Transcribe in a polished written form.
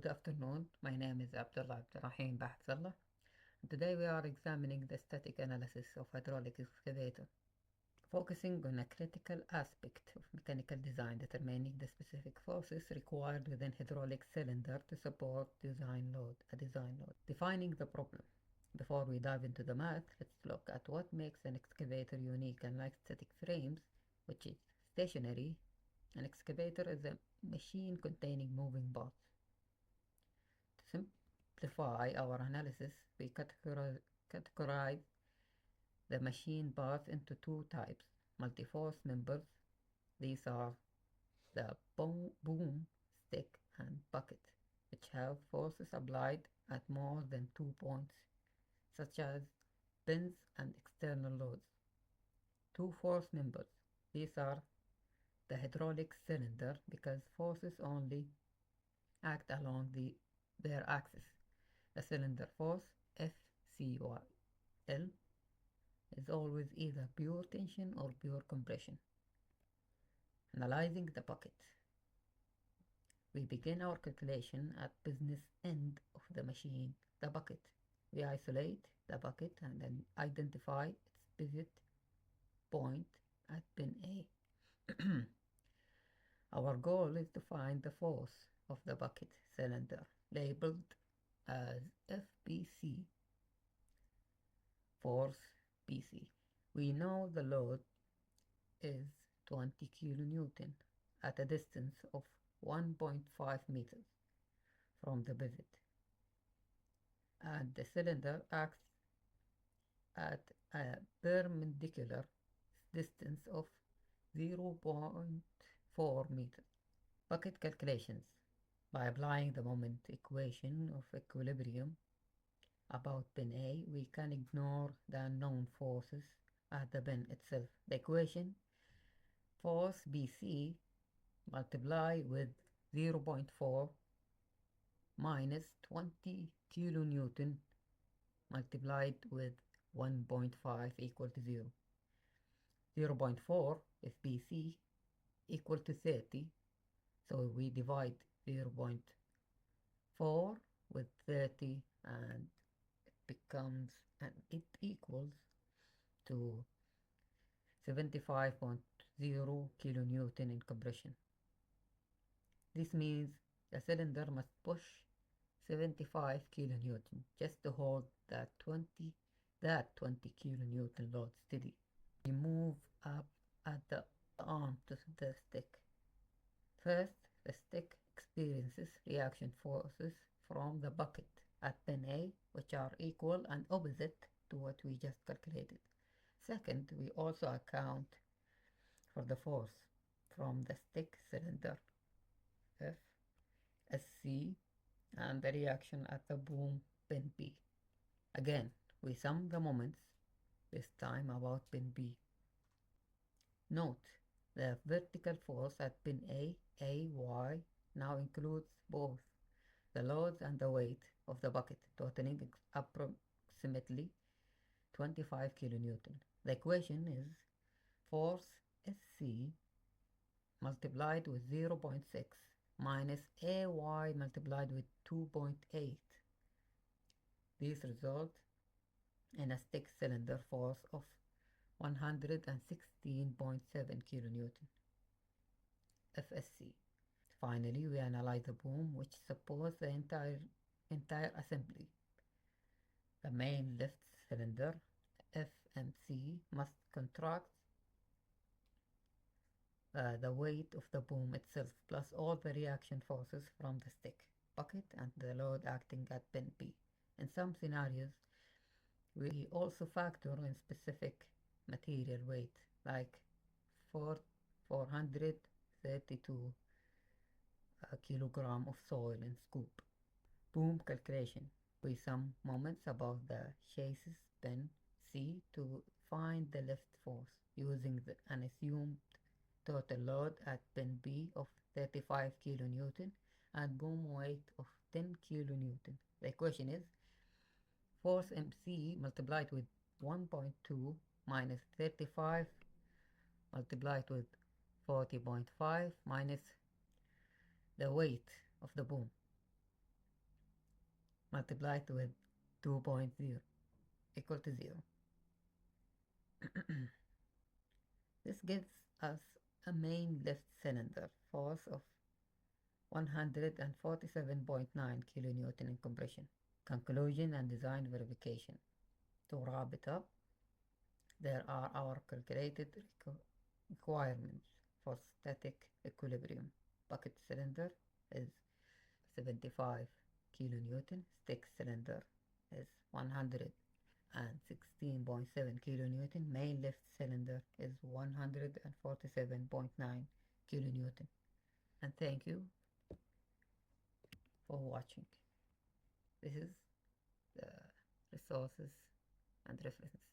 Good afternoon, my name is Abdullah Abdurrahim Bahzallah. Today we are examining the static analysis of hydraulic excavator, focusing on a critical aspect of mechanical design, determining the specific forces required within hydraulic cylinder to support a design load. Defining the problem. Before we dive into the math, let's look at what makes an excavator unique. Unlike static frames, which is stationary, an excavator is a machine containing moving parts. To simplify our analysis, we categorize the machine parts into two types: multi-force members. These are the boom, stick, and bucket, which have forces applied at more than 2 points, such as pins and external loads. Two-force members. These are the hydraulic cylinder because forces only act along their axis. The cylinder force FCYL is always either pure tension or pure compression. Analyzing the bucket. We begin our calculation at business end of the machine, the bucket. We isolate the bucket and then identify its pivot point at pin A. Our goal is to find the force of the bucket cylinder, labeled as FBC, force BC. We know the load is 20 kilonewton at a distance of 1.5 meters from the pivot, and the cylinder acts at a perpendicular distance of 0.4 meters. Bucket calculations. By applying the moment equation of equilibrium about pin A, we can ignore the unknown forces at the pin itself. The equation: force BC multiply with 0.4 minus 20 kilonewton multiplied with 1.5 equal to 0. 0.4 if BC equal to 30, so we divide 0.4 with 30 and it equals to 75.0 kilonewton in compression. This means the cylinder must push 75 kilonewton just to hold that 20 kilonewton load steady. We move up at the arm to the stick. First, the stick experiences reaction forces from the bucket at pin A, which are equal and opposite to what we just calculated. Second, we also account for the force from the stick cylinder FSC and the reaction at the boom pin B. Again, we sum the moments, this time about pin B. Note, the vertical force at pin A, AY, now includes both the loads and the weight of the bucket, totaling approximately 25 kilonewton. The equation is force SC multiplied with 0.6 minus AY multiplied with 2.8. These result in a stick cylinder force of 116.7 kilonewton FSC. Finally, we analyze the boom, which supports the entire assembly. The main lift cylinder FMC must contract the weight of the boom itself plus all the reaction forces from the stick, bucket, and the load acting at pin B. In some scenarios, we also factor in specific material weight, like 432 kilogram of soil in scoop. Boom calculation. We sum moments above the chassis pin C to find the lift force using an assumed total load at pin B of 35 kilonewton and boom weight of 10 kilonewton. The equation is force MC multiplied with 1.2 minus 35 multiplied with 40.5 minus the weight of the boom multiplied with 2.0 equal to 0. This gives us a main lift cylinder force of 147.9 kilonewton in compression. Conclusion and design verification. To wrap it up, there are our calculated requirements for static equilibrium. Bucket cylinder is 75 kilonewton, stick cylinder is 116.7 kilonewton, main lift cylinder is 147.9 kilonewton. And thank you for watching. This is the resources and references.